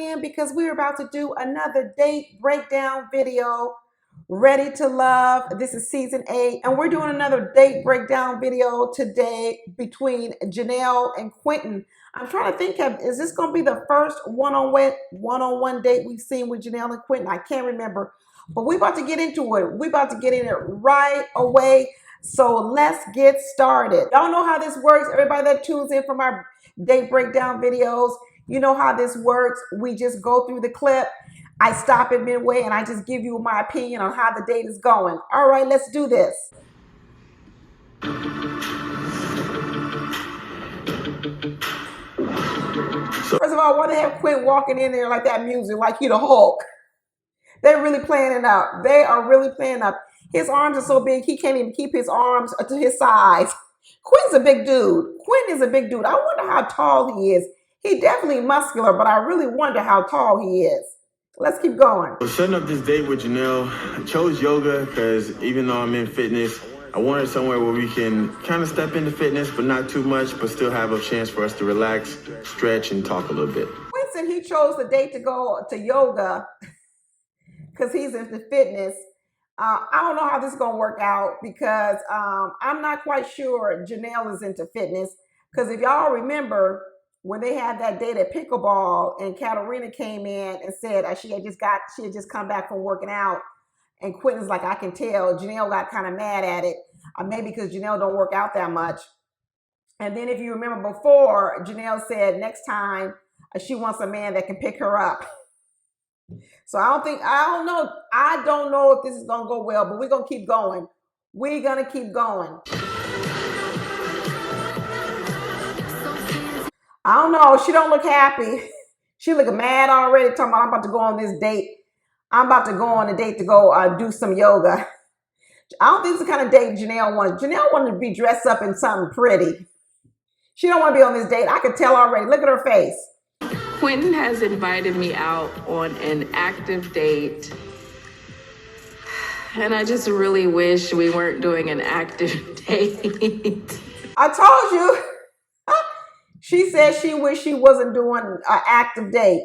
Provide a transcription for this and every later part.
in because we're about to do another date breakdown video. Ready to Love. This is season 8, and we're doing another date breakdown video today between Janelle and Quentin. I'm trying to think of, is this going to be the first one-on-one date we've seen with Janelle and Quentin? I can't remember, but we're about to get into it. We're about to get in it right away. So let's get started. Y'all know how this works. Everybody that tunes in from our date breakdown videos, you know how this works. We just go through the clip. I stop it midway and I just give you my opinion on how the date is going. All right, let's do this. First of all, why they have Quentin walking in there like that music, like he the Hulk? They're really playing it up. They are really playing up. His arms are so big, he can't even keep his arms to his size. Quentin's a big dude. Quentin is a big dude. I wonder how tall he is. He definitely muscular, but I really wonder how tall he is. Let's keep going. So setting up this date with Janelle, I chose yoga because even though I'm in fitness, I wanted somewhere where we can kind of step into fitness, but not too much, but still have a chance for us to relax, stretch, and talk a little bit. Quinton, he chose the date to go to yoga because he's into fitness. I don't know how this is going to work out because I'm not quite sure Janelle is into fitness. Because if y'all remember, when they had that date at pickleball and Katarina came in and said she had just come back from working out, and Quentin's like, I can tell. Janelle got kind of mad at it, maybe because Janelle don't work out that much. And then if you remember before, Janelle said next time she wants a man that can pick her up. So I don't know if this is gonna go well, but we're gonna keep going. We're gonna keep going. I don't know. She don't look happy. She looking mad already, talking about I'm about to go on this date. I'm about to go on a date to go do some yoga. I don't think it's the kind of date Janelle wants. Janelle wanted to be dressed up in something pretty. She don't want to be on this date. I could tell already. Look at her face. Quentin has invited me out on an active date. And I just really wish we weren't doing an active date. I told you. She said she wished she wasn't doing an active date.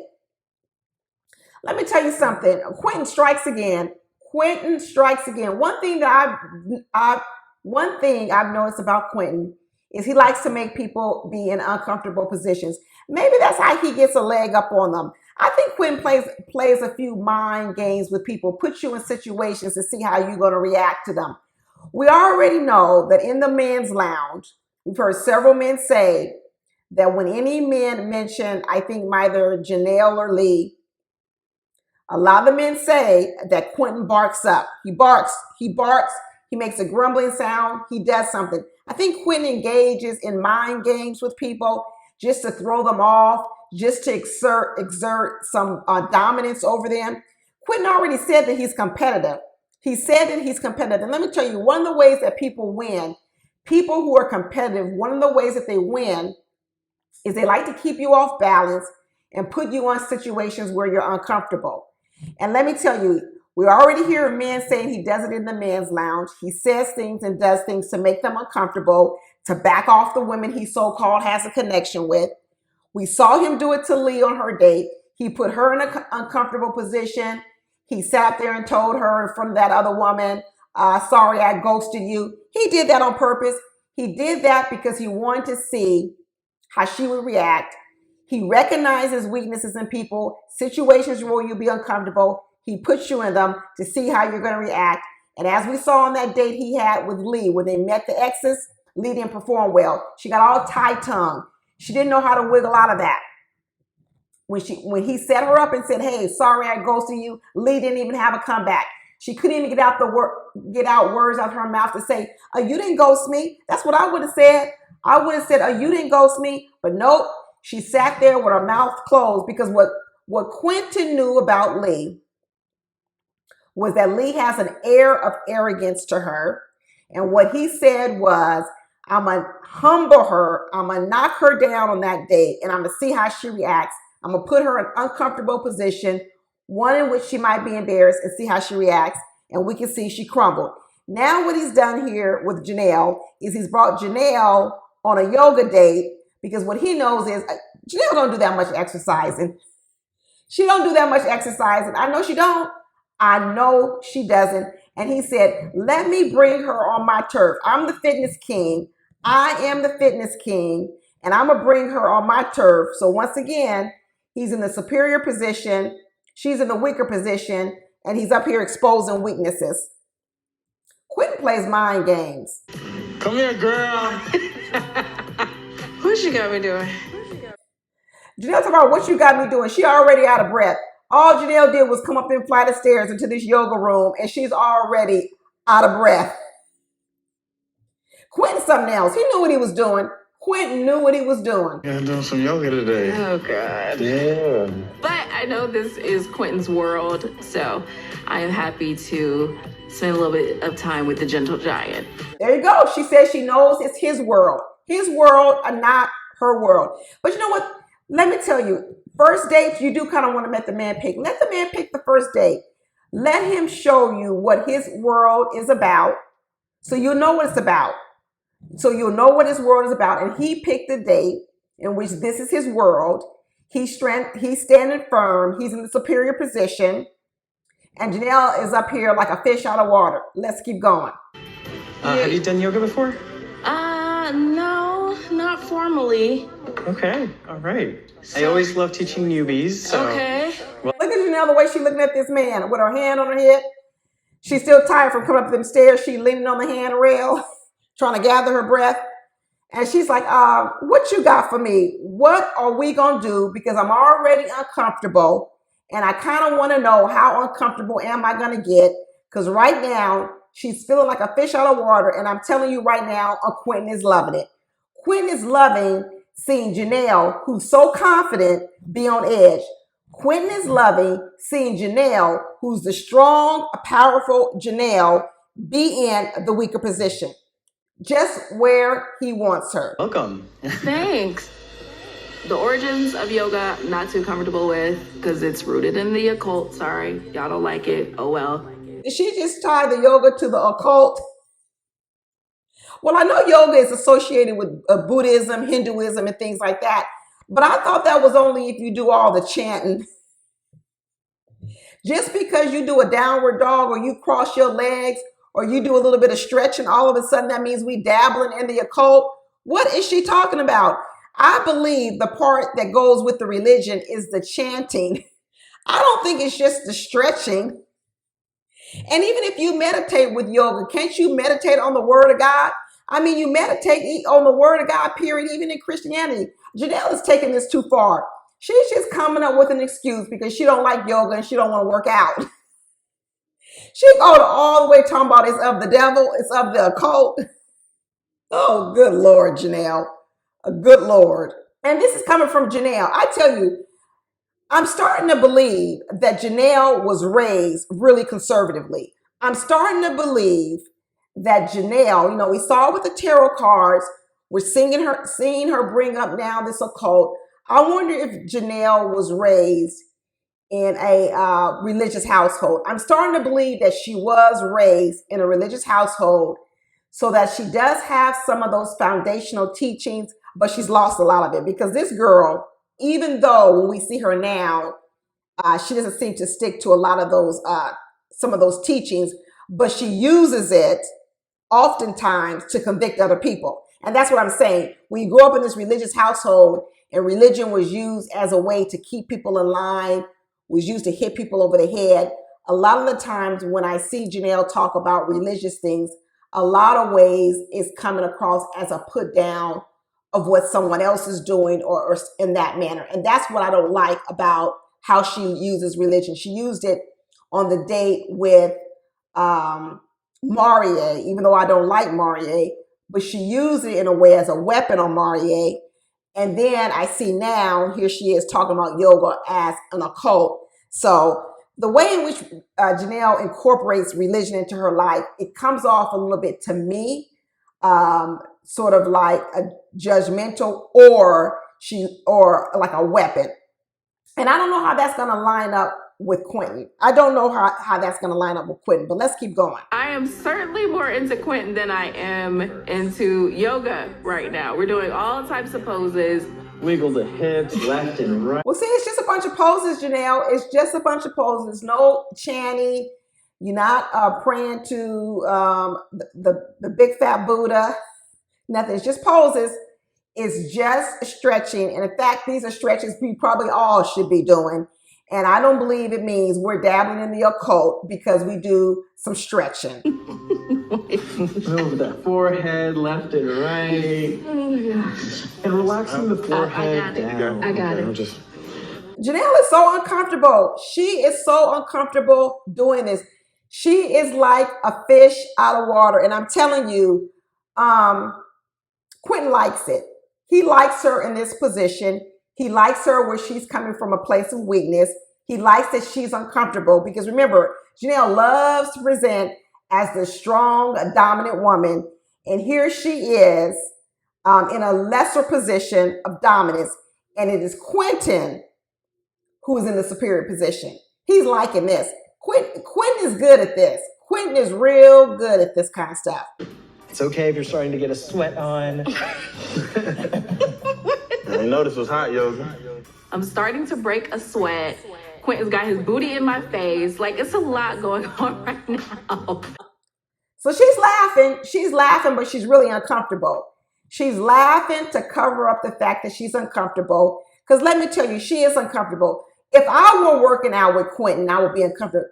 Let me tell you something. Quentin strikes again. Quentin strikes again. One thing I've noticed about Quentin is he likes to make people be in uncomfortable positions. Maybe that's how he gets a leg up on them. I think Quentin plays a few mind games with people, puts you in situations to see how you're going to react to them. We already know that in the men's lounge, we've heard several men say that when any men mention, I think either Janelle or Lee, a lot of the men say that Quentin barks up. He barks, he makes a grumbling sound, he does something. I think Quentin engages in mind games with people just to throw them off, just to exert some dominance over them. Quentin already said that he's competitive. He said that he's competitive. And let me tell you, one of the ways that people win, people who are competitive, one of the ways that they win is they like to keep you off balance and put you in situations where you're uncomfortable. And let me tell you, we already hear men saying he does it in the men's lounge. He says things and does things to make them uncomfortable, to back off the women he so-called has a connection with. We saw him do it to Lee on her date. He put her in an uncomfortable position. He sat there and told her in front of that other woman, sorry, I ghosted you. He did that on purpose. He did that because he wanted to see how she would react. He recognizes weaknesses in people, situations where you'll be uncomfortable. He puts you in them to see how you're going to react. And as we saw on that date he had with Lee, when they met the exes, Lee didn't perform well. She got all tight-tongued. She didn't know how to wiggle out of that. When he set her up and said, hey, sorry I ghosted you, Lee didn't even have a comeback. She couldn't even get out words out of her mouth to say, you didn't ghost me. That's what I would have said. I would have said, you didn't ghost me. But nope, she sat there with her mouth closed because what Quentin knew about Lee was that Lee has an air of arrogance to her. And what he said was, I'm going to humble her. I'm going to knock her down on that date, and I'm going to see how she reacts. I'm going to put her in an uncomfortable position, one in which she might be embarrassed, and see how she reacts. And we can see she crumbled. Now what he's done here with Janelle is he's brought Janelle on a yoga date because what he knows is Janelle don't do that much exercising. She don't do that much exercising. I know she don't. I know she doesn't. And he said, let me bring her on my turf. I'm the fitness king. I am the fitness king. And I'm going to bring her on my turf. So once again, he's in the superior position. She's in the weaker position. And he's up here exposing weaknesses. Quentin plays mind games. Come here, girl. What you got me doing? Janelle talking about what you got me doing. She already out of breath. All Janelle did was come up them flight of stairs into this yoga room, and she's already out of breath. Quentin something else. He knew what he was doing. Quentin knew what he was doing. Yeah, I'm doing some yoga today. Oh, God. Yeah. But I know this is Quentin's world, so I am happy to spend a little bit of time with the gentle giant. There you go. She says she knows it's his world. His world and not her world. But you know what? Let me tell you, first dates, you do kind of want to let the man pick. Let the man pick the first date. Let him show you what his world is about, so you'll know what it's about. So you'll know what his world is about. And he picked a date in which this is his world. He's standing firm. He's in the superior position. And Janelle is up here like a fish out of water. Let's keep going. Have you done yoga before? No, not formally. Okay, all right. I always love teaching newbies, so... Okay. Look at Janelle, the way she's looking at this man with her hand on her hip. She's still tired from coming up them stairs. She's leaning on the handrail, trying to gather her breath. And she's like, what you got for me? What are we going to do? Because I'm already uncomfortable. And I kind of want to know how uncomfortable am I going to get? Because right now, she's feeling like a fish out of water. And I'm telling you right now, Quentin is loving it. Quentin is loving seeing Janelle, who's so confident, be on edge. Quentin is loving seeing Janelle, who's the strong, powerful Janelle, be in the weaker position. Just where he wants her. Welcome. Thanks. The origins of yoga, not too comfortable with because it's rooted in the occult. Sorry, y'all don't like it. Oh well. Did she just tie the yoga to the occult? Well, I know yoga is associated with Buddhism, Hinduism, and things like that. But I thought that was only if you do all the chanting. Just because you do a downward dog or you cross your legs or you do a little bit of stretching, all of a sudden that means we dabbling in the occult. What is she talking about? I believe the part that goes with the religion is the chanting. I don't think it's just the stretching. And even if you meditate with yoga, can't you meditate on the word of God? I mean, you meditate on the word of God, period, even in Christianity. Janelle is taking this too far. She's just coming up with an excuse because she don't like yoga and she don't want to work out. She go to all the way talking about it's of the devil, it's of the occult. Oh, good Lord, Janelle. A good Lord. And this is coming from Janelle. I tell you, I'm starting to believe that Janelle was raised really conservatively. I'm starting to believe that Janelle, we saw with the tarot cards, we're seeing her bring up now this occult. I wonder if Janelle was raised in a religious household. I'm starting to believe that she was raised in a religious household so that she does have some of those foundational teachings, but she's lost a lot of it because this girl, even though when we see her now, she doesn't seem to stick to a lot of those, some of those teachings, but she uses it oftentimes to convict other people. And that's what I'm saying. When you grow up in this religious household and religion was used as a way to keep people in line, was used to hit people over the head, a lot of the times when I see Janelle talk about religious things, a lot of ways it's coming across as a put down of what someone else is doing or in that manner. And that's what I don't like about how she uses religion. She used it on the date with Marie, even though I don't like Marie, but she used it in a way as a weapon on Marie. And then I see now, here she is talking about yoga as an occult. So the way in which Janelle incorporates religion into her life, it comes off a little bit to me, sort of like a judgmental or like a weapon. And I don't know how that's going to line up with Quentin. I don't know how that's going to line up with Quentin, but let's keep going. I am certainly more into Quentin than I am into yoga right now. We're doing all types of poses. Wiggle the hips left and right. Well, see, it's just a bunch of poses, Janelle. It's just a bunch of poses. No chanting. You're not praying to the big fat Buddha. Nothing. It's just poses. It's just stretching. And in fact, these are stretches we probably all should be doing. And I don't believe it means we're dabbling in the occult because we do some stretching. Move the forehead left and right. Oh my gosh. And relaxing the forehead down. I got it. Janelle is so uncomfortable. She is so uncomfortable doing this. She is like a fish out of water. And I'm telling you, Quentin likes it. He likes her in this position. He likes her where she's coming from a place of weakness. He likes that she's uncomfortable because remember, Janelle loves to present as the strong, dominant woman. And here she is in a lesser position of dominance. And it is Quinton who is in the superior position. He's liking this. Quentin is good at this. Quentin is real good at this kind of stuff. It's okay if you're starting to get a sweat on. I didn't know this was hot, Yoga. I'm starting to break a sweat. Quentin's got his booty in my face. Like, it's a lot going on right now. So she's laughing. She's laughing, but she's really uncomfortable. She's laughing to cover up the fact that she's uncomfortable. Because let me tell you, she is uncomfortable. If I were working out with Quentin, I would be uncomfortable.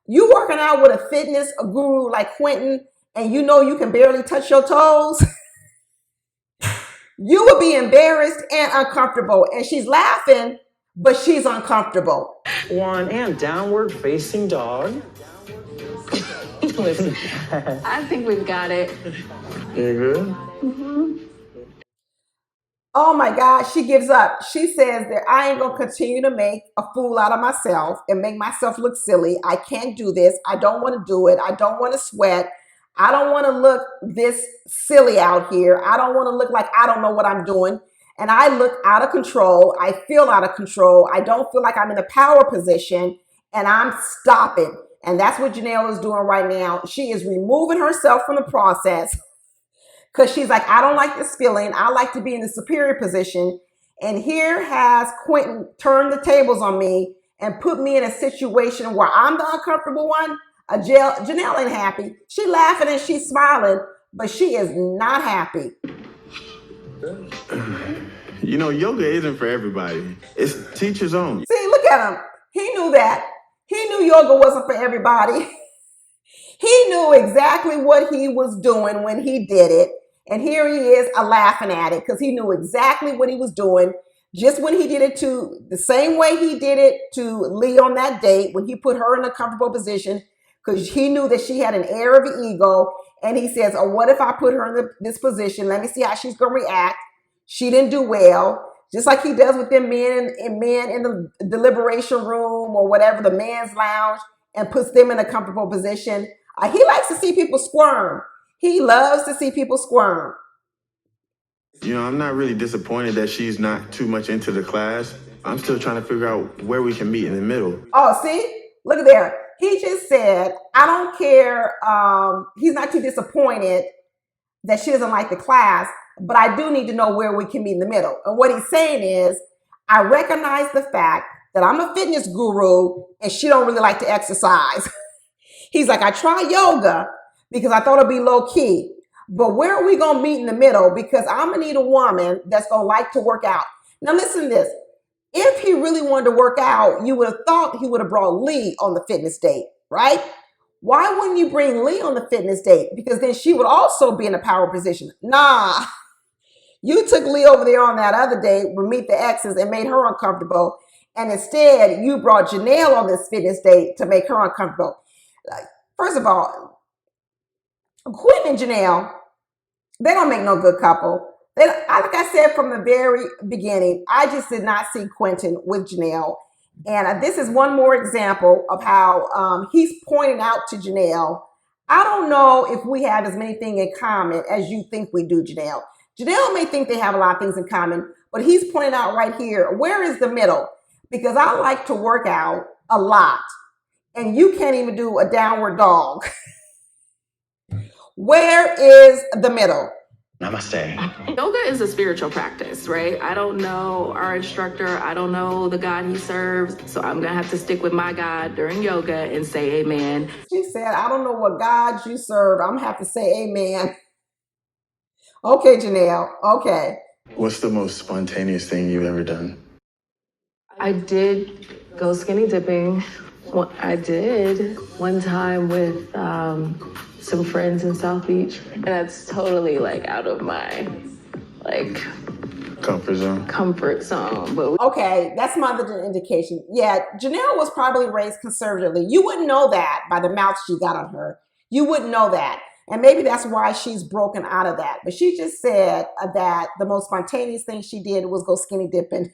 You working out with a fitness guru like Quentin, and you know you can barely touch your toes, you would be embarrassed and uncomfortable. And she's laughing, but she's uncomfortable. One, and downward facing dog. Listen. I think we've got it. You good? Mm-hmm. Oh my God, she gives up. She says that I ain't gonna continue to make a fool out of myself and make myself look silly. I can't do this. I don't want to do it. I don't want to sweat. I don't want to look this silly out here. I don't want to look like I don't know what I'm doing. And I look out of control. I feel out of control. I don't feel like I'm in a power position and I'm stopping. And that's what Janelle is doing right now. She is removing herself from the process because she's like, I don't like this feeling. I like to be in the superior position. And here has Quentin turned the tables on me and put me in a situation where I'm the uncomfortable one. Janelle ain't happy. She laughing and she's smiling, but she is not happy. You know, yoga isn't for everybody. It's teacher's own. See, look at him. He knew that. He knew yoga wasn't for everybody. He knew exactly what he was doing when he did it. And here he is laughing at it because he knew exactly what he was doing. Just when he did it to the same way he did it to Lee on that date, when he put her in a comfortable position, because he knew that she had an air of ego. And he says, oh, what if I put her in this position? Let me see how she's going to react. She didn't do well. Just like he does with them men in the deliberation room or whatever, the man's lounge, and puts them in a comfortable position. He likes to see people squirm. He loves to see people squirm. You know, I'm not really disappointed that she's not too much into the class. I'm still trying to figure out where we can meet in the middle. Oh, see? Look at there. He just said, I don't care. He's not too disappointed that she doesn't like the class, but I do need to know where we can meet in the middle. And what he's saying is, I recognize the fact that I'm a fitness guru and she don't really like to exercise. He's like, I try yoga because I thought it'd be low key, but where are we going to meet in the middle? Because I'm going to need a woman that's going to like to work out. Now listen to this. If he really wanted to work out, you would have thought he would have brought Lee on the fitness date, right? Why wouldn't you bring Lee on the fitness date? Because then she would also be in a power position. Nah, you took Lee over there on that other date with Meet the Exes and made her uncomfortable. And instead, you brought Janelle on this fitness date to make her uncomfortable. First of all, Quentin and Janelle, they don't make no good couple. Like I said from the very beginning, I just did not see Quentin with Janelle. And this is one more example of how he's pointing out to Janelle, I don't know if we have as many things in common as you think we do, Janelle. Janelle may think they have a lot of things in common, but he's pointing out right here, where is the middle? Because I like to work out a lot, and you can't even do a downward dog. Where is the middle? Namaste. Yoga is a spiritual practice, right? I don't know our instructor. I don't know the God he serves. So I'm going to have to stick with my God during yoga and say amen. She said, I don't know what God you serve. I'm going to have to say amen. Okay, Janelle. Okay. What's the most spontaneous thing you've ever done? I did go skinny dipping. Well, I did one time with some friends in South Beach. And that's totally like out of my comfort zone. But okay, that's my other indication. Yeah, Janelle was probably raised conservatively. You wouldn't know that by the mouth she got on her. You wouldn't know that. And maybe that's why she's broken out of that. But she just said that the most spontaneous thing she did was go skinny dipping.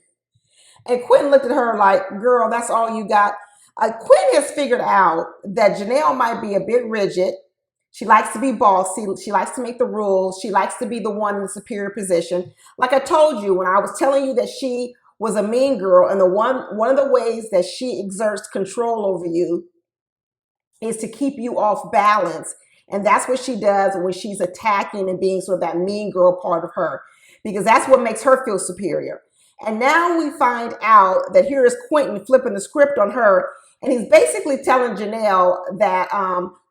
And Quentin looked at her like, girl, that's all you got. Quentin has figured out that Janelle might be a bit rigid. She likes to be bossy. She likes to make the rules. She likes to be the one in the superior position. Like I told you when I was telling you that she was a mean girl, and one of the ways that she exerts control over you is to keep you off balance. And that's what she does when she's attacking and being sort of that mean girl part of her, because that's what makes her feel superior. And now we find out that here is Quentin flipping the script on her. And he's basically telling Janelle that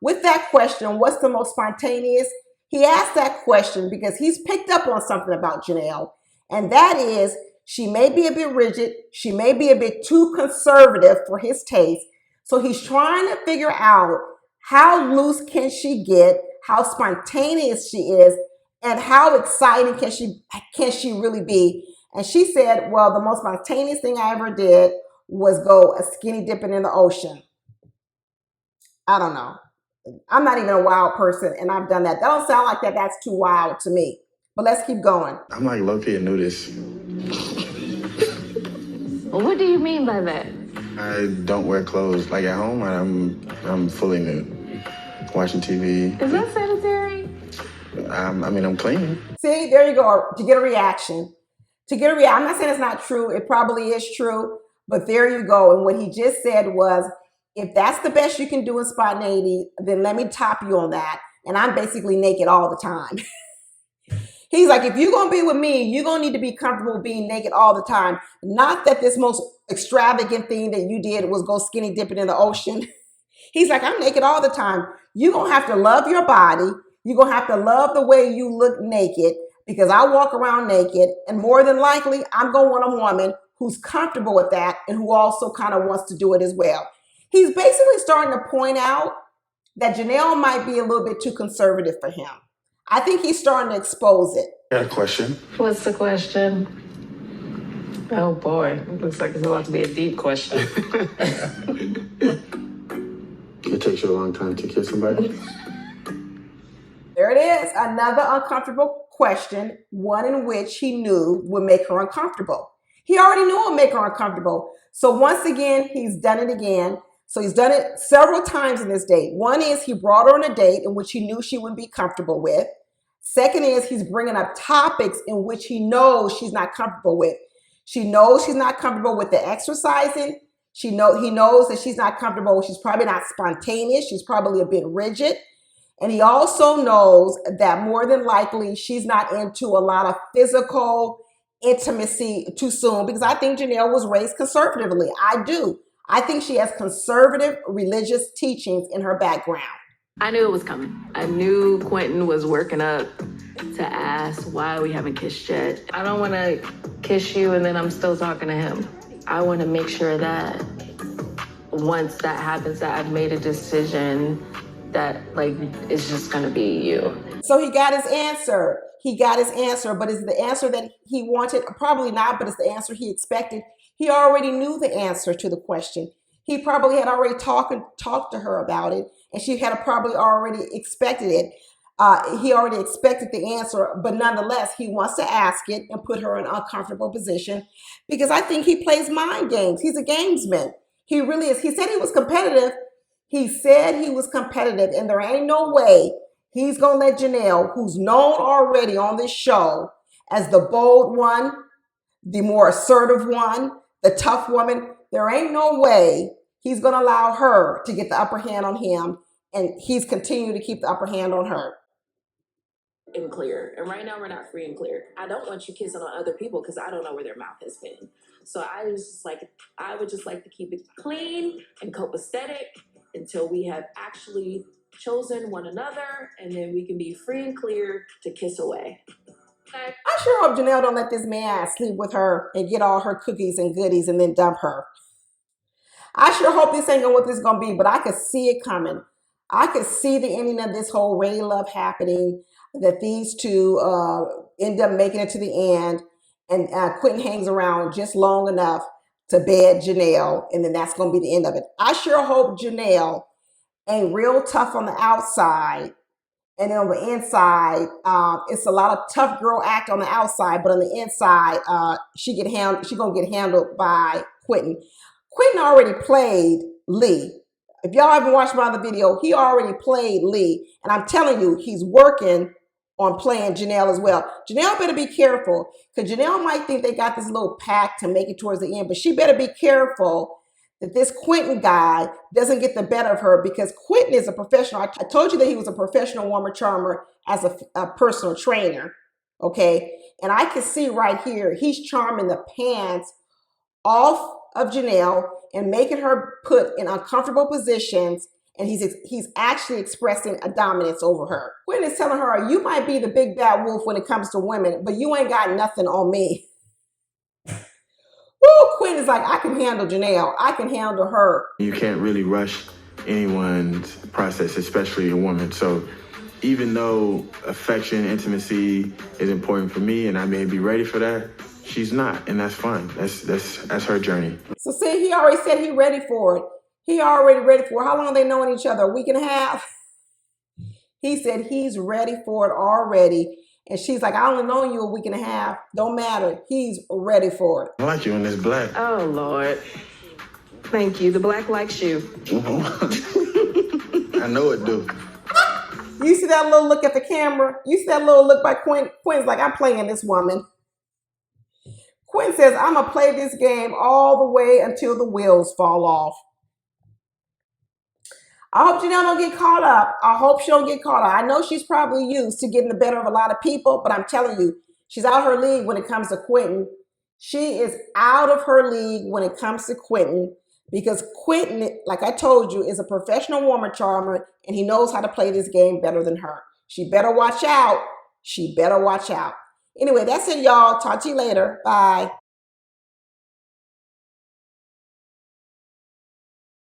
with that question, what's the most spontaneous? He asked that question because he's picked up on something about Janelle. And that is, she may be a bit rigid. She may be a bit too conservative for his taste. So he's trying to figure out how loose can she get, how spontaneous she is, and how exciting can she really be. And she said, well, the most spontaneous thing I ever did was go a skinny dipping in the ocean. I don't know. I'm not even a wild person, and I've done that. That don't sound like that. That's too wild to me. But let's keep going. I'm like low-key a nudist. what do you mean by that? I don't wear clothes. Like at home, I'm fully nude. Watching TV. Is that sanitary? I'm clean. See, there you go. To get a reaction. I'm not saying it's not true. It probably is true. But there you go. And what he just said was, if that's the best you can do in spontaneity, then let me top you on that. And I'm basically naked all the time. He's like, if you're going to be with me, you're going to need to be comfortable being naked all the time. Not that this most extravagant thing that you did was go skinny dipping in the ocean. He's like, I'm naked all the time. You're going to have to love your body. You're going to have to love the way you look naked, because I walk around naked. And more than likely, I'm going to want a woman who's comfortable with that and who also kind of wants to do it as well. He's basically starting to point out that Janelle might be a little bit too conservative for him. I think he's starting to expose it. Got a question. What's the question? Oh boy, it looks like it's about to be a deep question. It takes you a long time to kiss somebody? There it is, another uncomfortable question, one in which he knew would make her uncomfortable. He already knew it would make her uncomfortable. So once again, he's done it again. So he's done it several times in this date. One is he brought her on a date in which he knew she wouldn't be comfortable with. Second is he's bringing up topics in which he knows she's not comfortable with. She knows she's not comfortable with the exercising. He knows that she's not comfortable. She's probably not spontaneous. She's probably a bit rigid. And he also knows that more than likely she's not into a lot of physical intimacy too soon, because I think Janelle was raised conservatively. I do. I think she has conservative religious teachings in her background. I knew it was coming. I knew Quentin was working up to ask why we haven't kissed yet. I don't want to kiss you and then I'm still talking to him. I want to make sure that once that happens, that I've made a decision that it's just going to be you. So he got his answer. But is it the answer that he wanted? Probably not, but it's the answer he expected. He already knew the answer to the question. He probably had already talked to her about it, and she had probably already expected it. He already expected the answer, but nonetheless, he wants to ask it and put her in an uncomfortable position, because I think he plays mind games. He's a gamesman. He really is. He said he was competitive. And there ain't no way he's going to let Janelle, who's known already on this show as the bold one, the more assertive one, the tough woman, there ain't no way he's going to allow her to get the upper hand on him, and he's continuing to keep the upper hand on her. and clear. And right now we're not free and clear. I don't want you kissing on other people because I don't know where their mouth has been. So I would just like to keep it clean and copacetic until we have actually chosen one another, and then we can be free and clear to kiss away. Okay. I sure hope Janelle don't let this man sleep with her and get all her cookies and goodies and then dump her. I sure hope this ain't what this is going to be, but I could see it coming. I could see the ending of this whole ready love happening, that these two end up making it to the end, and Quentin hangs around just long enough to bed Janelle, and then that's going to be the end of it. I sure hope Janelle ain't real tough on the outside, and then on the inside, it's a lot of tough girl act on the outside, but on the inside, she gonna get handled by Quentin. Quentin already played Lee. If y'all haven't watched my other video, he already played Lee, and I'm telling you, he's working on playing Janelle as well. Janelle better be careful, because Janelle might think they got this little pact to make it towards the end, but she better be careful that this Quentin guy doesn't get the better of her, because Quentin is a professional. I told you that he was a professional warmer charmer as a personal trainer, okay? And I can see right here, he's charming the pants off of Janelle and making her put in uncomfortable positions, and he's actually expressing a dominance over her. Quentin is telling her, you might be the big bad wolf when it comes to women, but you ain't got nothing on me. Woo, Quentin is like, I can handle Janelle. I can handle her. You can't really rush anyone's process, especially a woman. So even though affection, intimacy is important for me and I may be ready for that, she's not, and that's fine. That's her journey. So see, he already said he's ready for it. He already ready for it. How long are they knowing each other? A week and a half? He said he's ready for it already. And she's like, I only known you a week and a half. Don't matter. He's ready for it. I like you in this black. Oh, Lord. Thank you. The black likes you. I know it do. You see that little look at the camera? You see that little look by Quentin? Quentin's like, I'm playing this woman. Quentin says, I'm going to play this game all the way until the wheels fall off. I hope Janelle don't get caught up. I hope she don't get caught up. I know she's probably used to getting the better of a lot of people, but I'm telling you, she's out of her league when it comes to Quentin. She is out of her league when it comes to Quentin, because Quentin, like I told you, is a professional woman charmer, and he knows how to play this game better than her. She better watch out. She better watch out. Anyway, that's it, y'all. Talk to you later. Bye.